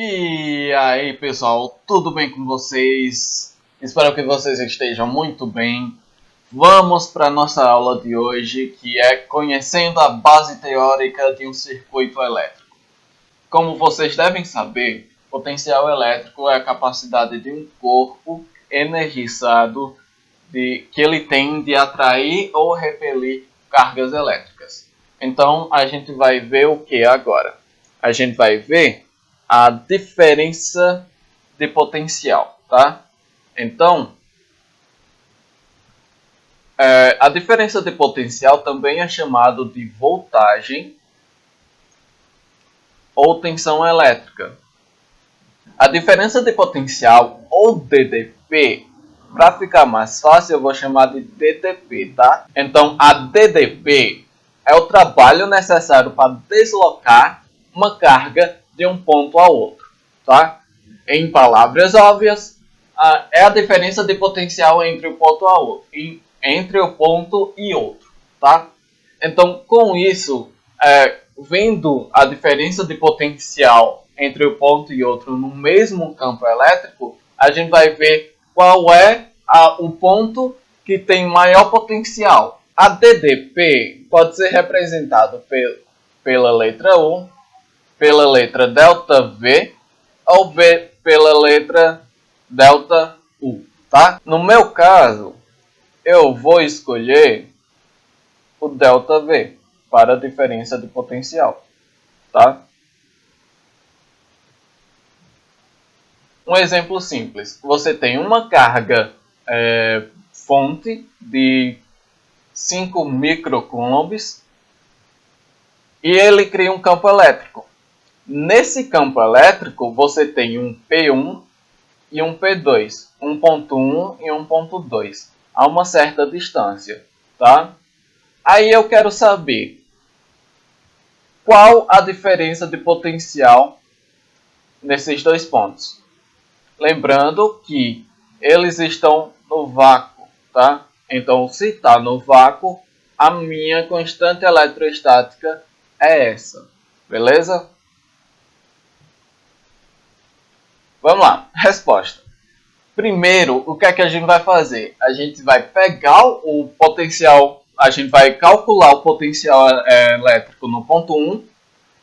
E aí, pessoal, tudo bem com vocês? Espero que vocês estejam muito bem. Vamos para a nossa aula de hoje, que é conhecendo a base teórica de um circuito elétrico. Como vocês devem saber, potencial elétrico é a capacidade de um corpo energizado que ele tem de atrair ou repelir cargas elétricas. Então, a gente vai ver o que agora? A gente vai ver a diferença de potencial, tá? Então, a diferença de potencial também é chamado de voltagem ou tensão elétrica. A diferença de potencial, ou DDP, para ficar mais fácil eu vou chamar de DDP, tá? Então, a DDP é o trabalho necessário para deslocar uma carga de um ponto a outro, tá? Em palavras óbvias, é a diferença de potencial entre o ponto e outro, tá? Então, com isso, vendo a diferença de potencial entre o ponto e outro no mesmo campo elétrico, a gente vai ver qual é o ponto que tem maior potencial. A DDP pode ser representado pela letra U, pela letra ΔV ou pela letra ΔU, tá? No meu caso, eu vou escolher o ΔV para a diferença de potencial, tá? Um exemplo simples. Você tem uma carga fonte de 5 microcoulombs e ele cria um campo elétrico. Nesse campo elétrico, você tem um P1 e um P2, 1.1 e 1.2, a uma certa distância, tá? Aí eu quero saber qual a diferença de potencial nesses dois pontos. Lembrando que eles estão no vácuo, tá? Então, se está no vácuo, a minha constante eletrostática é essa, beleza? Vamos lá, resposta. Primeiro, o que é que a gente vai fazer? A gente vai pegar o potencial, a gente vai calcular o potencial elétrico no ponto 1,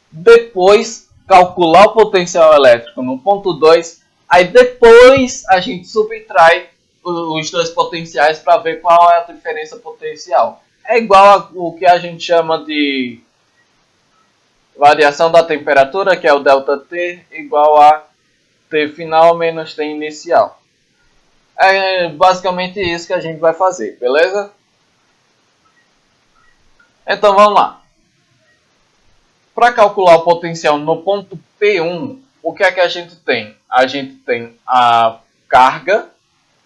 depois calcular o potencial elétrico no ponto 2, aí depois a gente subtrai os dois potenciais para ver qual é a diferença potencial. É igual ao que a gente chama de variação da temperatura, que é o ΔT, igual a T final menos T inicial. É basicamente isso que a gente vai fazer, beleza? Então vamos lá. Para calcular o potencial no ponto P1, o que é que a gente tem? A gente tem a carga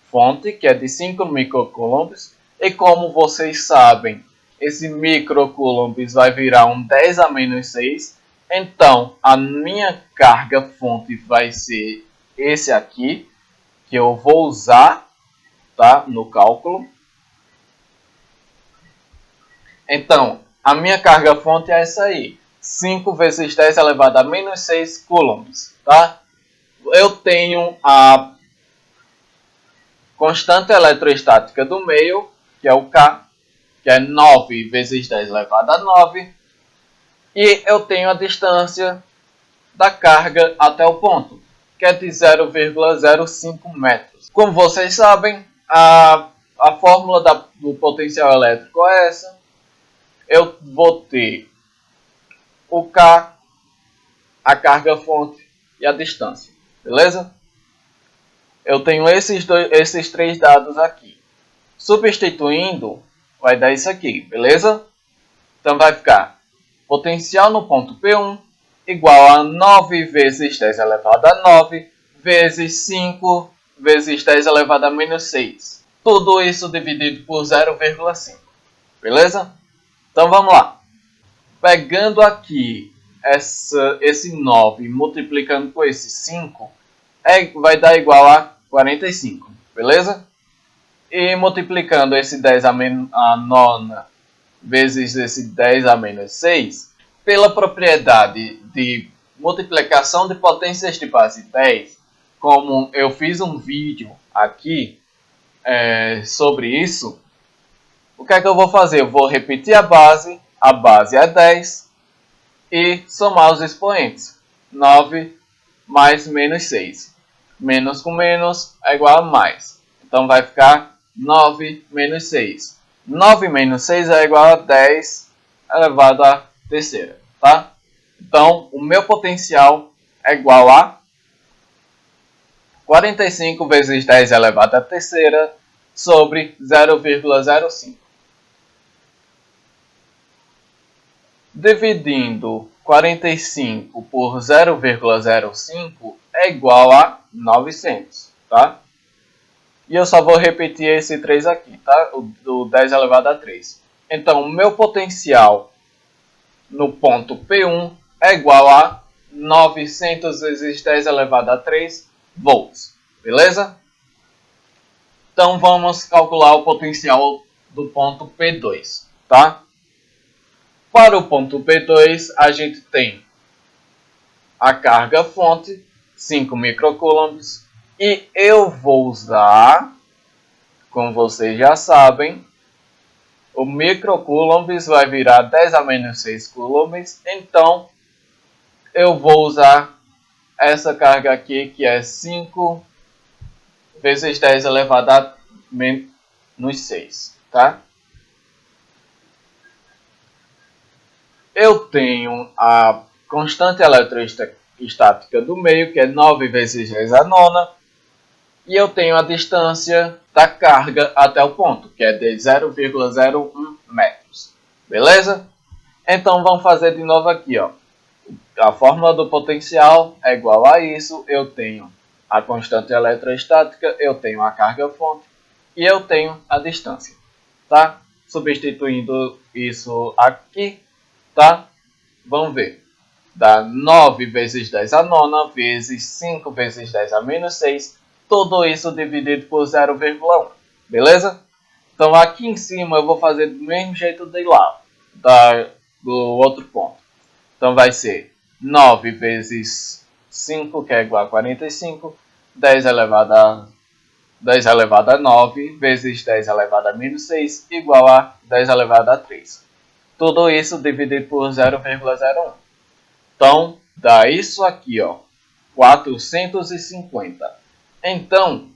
fonte, que é de 5 microcoulombs, e como vocês sabem, esse microcoulombs vai virar um 10 a menos 6, então a minha carga fonte vai ser esse aqui, que eu vou usar, tá, no cálculo. Então, a minha carga fonte é essa aí, 5 vezes 10 elevado a menos 6 coulombs, tá? Eu tenho a constante eletrostática do meio, que é o K, que é 9 vezes 10 elevado a 9, e eu tenho a distância da carga até o ponto, que é de 0,05 metros. Como vocês sabem, a fórmula do potencial elétrico é essa. Eu vou ter o K, a carga-fonte e a distância, beleza? Eu tenho esses três dados aqui. Substituindo, vai dar isso aqui, beleza? Então vai ficar potencial no ponto P1 igual a 9 vezes 10 elevado a 9 vezes 5 vezes 10 elevado a menos 6. Tudo isso dividido por 0,5. Beleza? Então vamos lá. Pegando aqui esse 9 multiplicando com esse 5, vai dar igual a 45. Beleza? E multiplicando esse 10 a nona vezes esse 10 a menos 6, pela propriedade de multiplicação de potências de base 10, como eu fiz um vídeo aqui sobre isso, o que é que eu vou fazer? Eu vou repetir a base é 10, e somar os expoentes. 9 mais menos 6. Menos com menos é igual a mais. Então vai ficar 9 menos 6. 9 menos 6 é igual a 10 elevado à terceira. Tá? Então, o meu potencial é igual a 45 vezes 10 elevado à terceira sobre 0,05. Dividindo 45 por 0,05 é igual a 900, tá? E eu só vou repetir esse 3 aqui, tá? O do 10 elevado a 3. Então, o meu potencial no ponto P1 é igual a 900 vezes 10 elevado a 3 volts, beleza? Então, vamos calcular o potencial do ponto P2, tá? Para o ponto P2, a gente tem a carga fonte, 5 microcoulombs, e eu vou usar, como vocês já sabem, o microcoulombs vai virar 10 a menos 6 coulombs, então eu vou usar essa carga aqui, que é 5 vezes 10 elevado a menos 6, tá? Eu tenho a constante eletrostática do meio, que é 9 vezes 10 a nona. E eu tenho a distância da carga até o ponto, que é de 0,01 metros. Beleza? Então vamos fazer de novo aqui. Ó. A fórmula do potencial é igual a isso. Eu tenho a constante eletrostática, eu tenho a carga fonte e eu tenho a distância. Tá? Substituindo isso aqui. Tá? Vamos ver. Dá 9 vezes 10 a nona vezes 5 vezes 10 a menos 6. Tudo isso dividido por 0,1. Beleza? Então aqui em cima eu vou fazer do mesmo jeito de lá. Do outro ponto. Então vai ser 9 vezes 5, que é igual a 45. 10 elevado a 9 vezes 10 elevado a menos 6 igual a 10 elevado a 3. Tudo isso dividido por 0,01. Então, dá isso aqui, ó, 450. Então,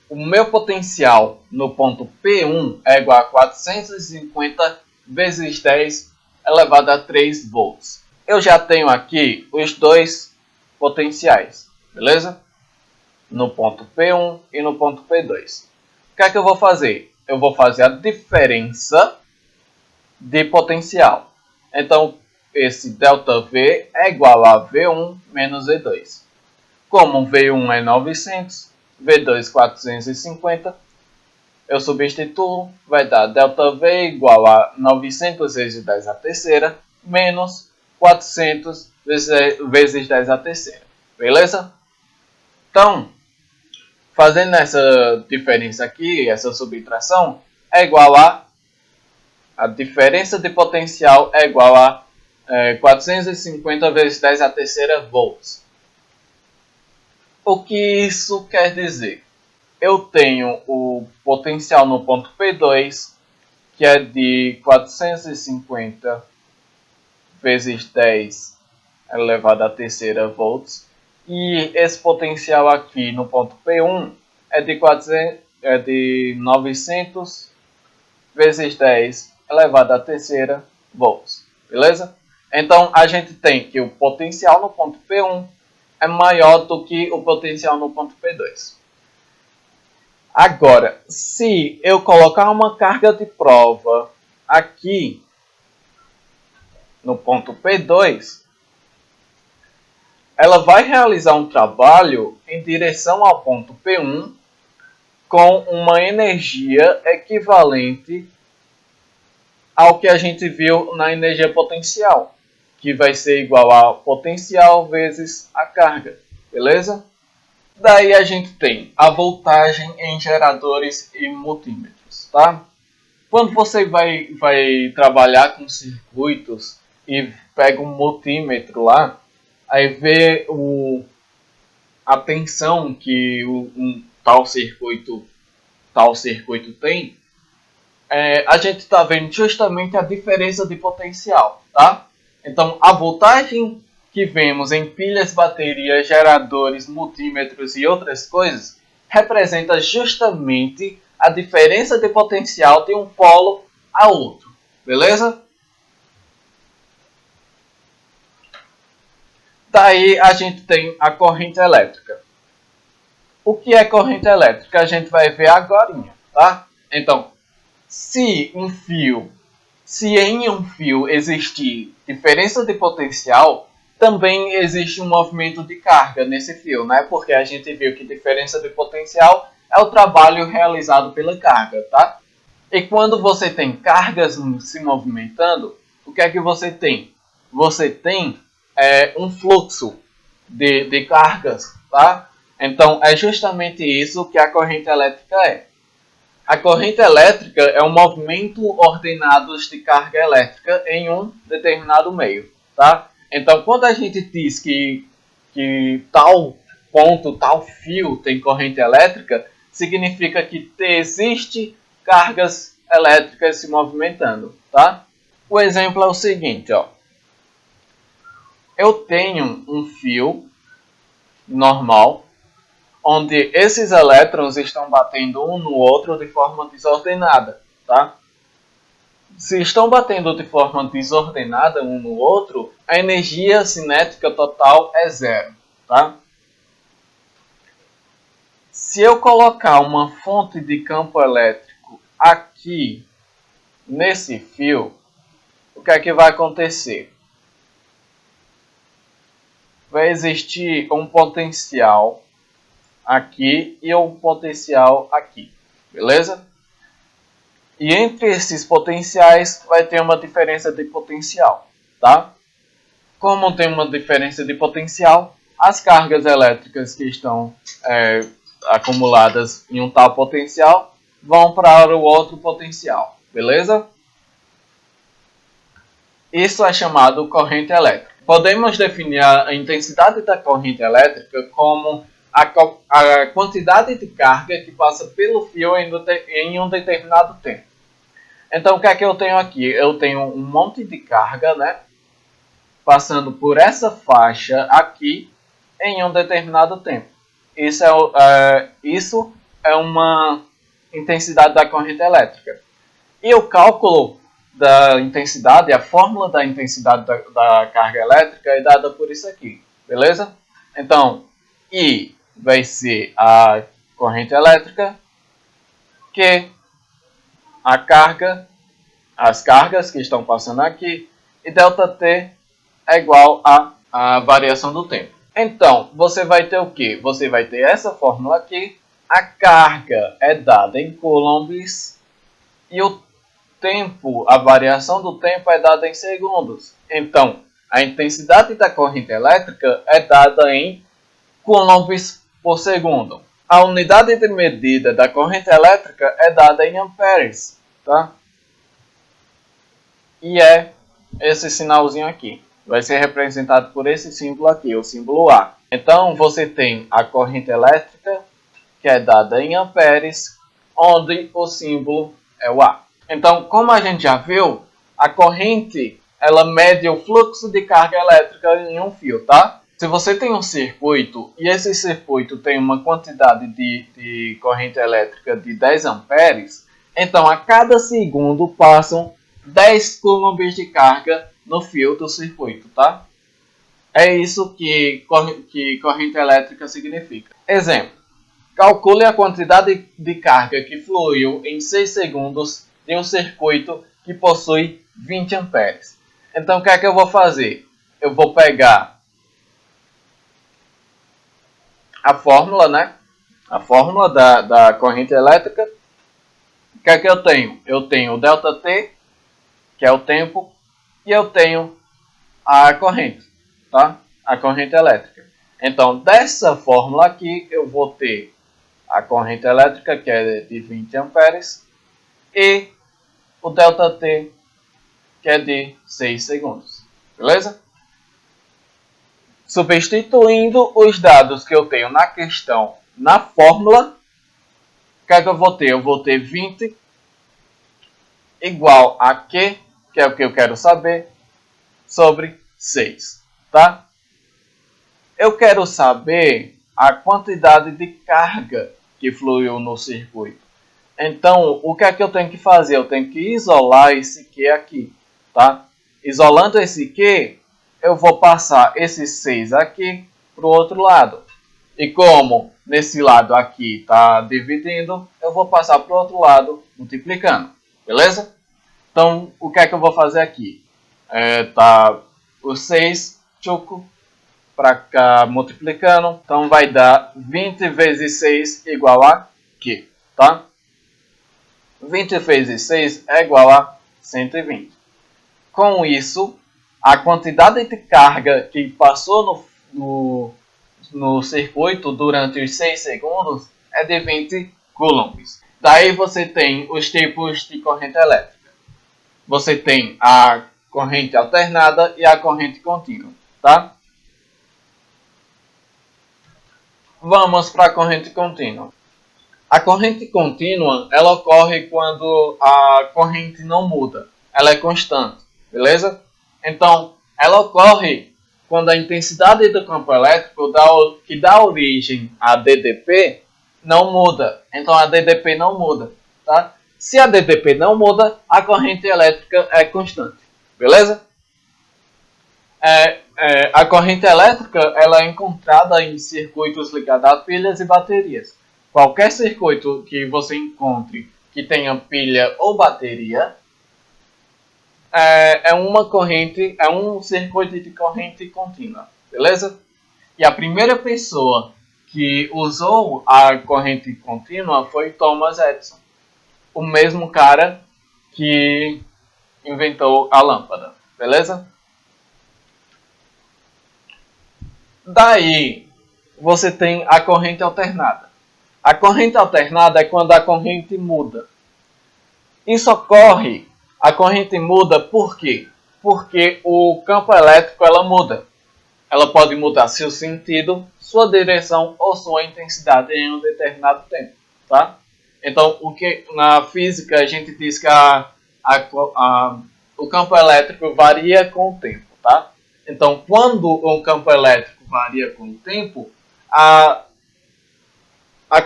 o meu potencial no ponto P1 é igual a 450 vezes 10 elevado a 3 volts. Eu já tenho aqui os dois potenciais, beleza? No ponto P1 e no ponto P2. O que é que eu vou fazer? Eu vou fazer a diferença de potencial. Então, esse ΔV é igual a V1 menos V2. Como V1 é 900, V2 450, eu substituo, vai dar ΔV igual a 900 vezes 10 a terceira, menos 400 vezes 10 a terceira. Beleza? Então, fazendo essa diferença aqui, essa subtração, é igual a diferença de potencial é igual a 450 vezes 10 a terceira volts. O que isso quer dizer? Eu tenho o potencial no ponto P2, que é de 450 vezes 10 elevado à terceira volts. E esse potencial aqui no ponto P1 é de 900 vezes 10 elevado à terceira volts. Beleza? Então, a gente tem que o potencial no ponto P1 é maior do que o potencial no ponto P2. Agora, se eu colocar uma carga de prova aqui no ponto P2, ela vai realizar um trabalho em direção ao ponto P1 com uma energia equivalente ao que a gente viu na energia potencial, que vai ser igual a potencial vezes a carga, beleza? Daí a gente tem a voltagem em geradores e multímetros, tá? Quando você vai trabalhar com circuitos e pega um multímetro lá, aí vê a tensão que um tal circuito tem, a gente está vendo justamente a diferença de potencial, tá? Então, a voltagem que vemos em pilhas, baterias, geradores, multímetros e outras coisas representa justamente a diferença de potencial de um polo a outro, beleza? Daí a gente tem a corrente elétrica. O que é corrente elétrica? A gente vai ver agora, tá? Então, se em um fio existir diferença de potencial, também existe um movimento de carga nesse fio, né? Porque a gente viu que diferença de potencial é o trabalho realizado pela carga, tá? E quando você tem cargas se movimentando, o que é que você tem? Você tem um fluxo de cargas, tá? Então é justamente isso que a corrente elétrica é. A corrente elétrica é um movimento ordenado de carga elétrica em um determinado meio, tá? Então, quando a gente diz que tal ponto, tal fio tem corrente elétrica, significa que existe cargas elétricas se movimentando, tá? O exemplo é o seguinte, ó. Eu tenho um fio normal onde esses elétrons estão batendo um no outro de forma desordenada, tá? Se estão batendo de forma desordenada um no outro, a energia cinética total é zero, tá? Se eu colocar uma fonte de campo elétrico aqui nesse fio, o que é que vai acontecer? Vai existir um potencial aqui e um potencial aqui, beleza? E entre esses potenciais vai ter uma diferença de potencial, tá? Como tem uma diferença de potencial, as cargas elétricas que estão acumuladas em um tal potencial vão para o outro potencial, beleza? Isso é chamado corrente elétrica. Podemos definir a intensidade da corrente elétrica como a quantidade de carga que passa pelo fio em um determinado tempo. Então, o que é que eu tenho aqui? Eu tenho um monte de carga, né? Passando por essa faixa aqui em um determinado tempo. Isso é uma intensidade da corrente elétrica. E o cálculo da intensidade, a fórmula da intensidade da carga elétrica é dada por isso aqui, beleza? Então, I vai ser a corrente elétrica, Q a carga, as cargas que estão passando aqui, e ΔT é igual a variação do tempo. Então, você vai ter o que? Você vai ter essa fórmula aqui, a carga é dada em coulombs, e o tempo, a variação do tempo é dada em segundos. Então, a intensidade da corrente elétrica é dada em coulombs por segundo. A unidade de medida da corrente elétrica é dada em amperes, tá? E é esse sinalzinho aqui. Vai ser representado por esse símbolo aqui, o símbolo A. Então, você tem a corrente elétrica, que é dada em amperes, onde o símbolo é o A. Então, como a gente já viu, a corrente ela mede o fluxo de carga elétrica em um fio, tá? Se você tem um circuito e esse circuito tem uma quantidade de corrente elétrica de 10 amperes, então a cada segundo passam 10 coulombs de carga no fio do circuito, tá? É isso que corrente elétrica significa. Exemplo. Calcule a quantidade de carga que fluiu em 6 segundos de um circuito que possui 20 amperes. Então, o que é que eu vou fazer? Eu vou pegar a fórmula, né? A fórmula da corrente elétrica. O que é que eu tenho? Eu tenho o ΔT, que é o tempo, e eu tenho a corrente, tá? A corrente elétrica. Então, dessa fórmula aqui, eu vou ter a corrente elétrica, que é de 20 amperes, e o ΔT, que é de 6 segundos. beleza? Substituindo os dados que eu tenho na questão na fórmula, o que é que eu vou ter? Eu vou ter 20 igual a Q, que é o que eu quero saber, sobre 6, tá? Eu quero saber a quantidade de carga que fluiu no circuito. Então, o que é que eu tenho que fazer? Eu tenho que isolar esse Q aqui, tá? Isolando esse Q, eu vou passar esse 6 aqui para o outro lado. E como nesse lado aqui está dividindo, eu vou passar para o outro lado multiplicando, beleza? Então, o que é que eu vou fazer aqui? Tá o 6, chuco, para cá multiplicando. Então, vai dar 20 vezes 6 igual a Q, tá? 20 vezes 6 é igual a 120. Com isso, a quantidade de carga que passou no circuito durante os 6 segundos é de 20 coulombs. Daí você tem os tipos de corrente elétrica. Você tem a corrente alternada e a corrente contínua, tá? Vamos para a corrente contínua. A corrente contínua, ela ocorre quando a corrente não muda, ela é constante, beleza? Então, ela ocorre quando a intensidade do campo elétrico que dá origem a DDP não muda. Então, a DDP não muda, tá? Se a DDP não muda, a corrente elétrica é constante, beleza? A corrente elétrica ela é encontrada em circuitos ligados a pilhas e baterias. Qualquer circuito que você encontre que tenha pilha ou bateria é um circuito de corrente contínua, beleza? E a primeira pessoa que usou a corrente contínua foi Thomas Edison, o mesmo cara que inventou a lâmpada, beleza? Daí você tem a corrente alternada. A corrente alternada é quando a corrente muda. Isso ocorre, a corrente muda por quê? Porque o campo elétrico ela muda. Ela pode mudar seu sentido, sua direção ou sua intensidade em um determinado tempo, tá? Então, na física a gente diz que o campo elétrico varia com o tempo, tá? Então, quando o campo elétrico varia com o tempo, a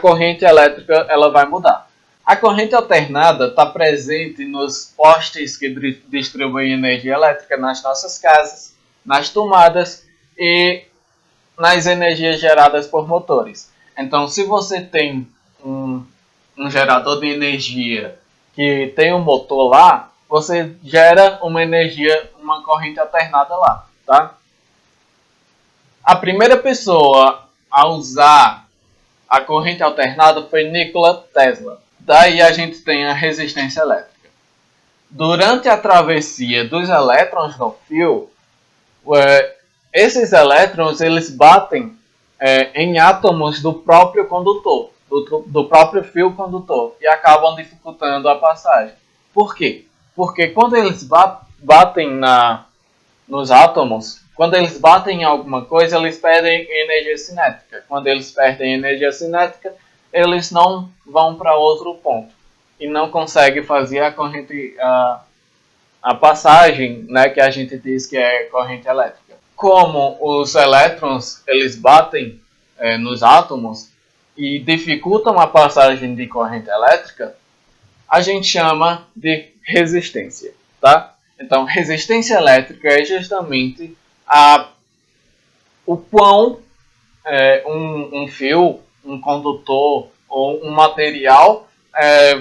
corrente elétrica ela vai mudar. A corrente alternada está presente nos postes que distribuem energia elétrica nas nossas casas, nas tomadas e nas energias geradas por motores. Então, se você tem um gerador de energia que tem um motor lá, você gera uma corrente alternada lá, tá? A primeira pessoa a usar a corrente alternada foi Nikola Tesla. Daí a gente tem a resistência elétrica. Durante a travessia dos elétrons no fio, esses elétrons eles batem em átomos do próprio condutor, do próprio fio condutor, e acabam dificultando a passagem. Por quê? Porque quando eles batem nos átomos, quando eles batem em alguma coisa, eles perdem energia cinética. Quando eles perdem energia cinética, eles não vão para outro ponto e não conseguem fazer a passagem, né, que a gente diz que é corrente elétrica. Como os elétrons eles batem nos átomos e dificultam a passagem de corrente elétrica, a gente chama de resistência, tá? Então, resistência elétrica é justamente o quão um fio, um condutor ou um material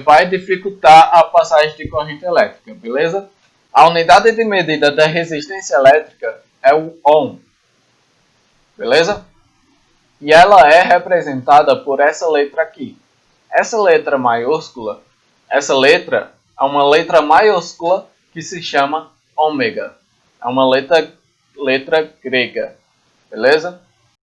vai dificultar a passagem de corrente elétrica, beleza? A unidade de medida da resistência elétrica é o ohm, beleza? E ela é representada por essa letra aqui. Essa letra maiúscula, essa letra é uma letra maiúscula que se chama ômega. É uma letra grega, beleza?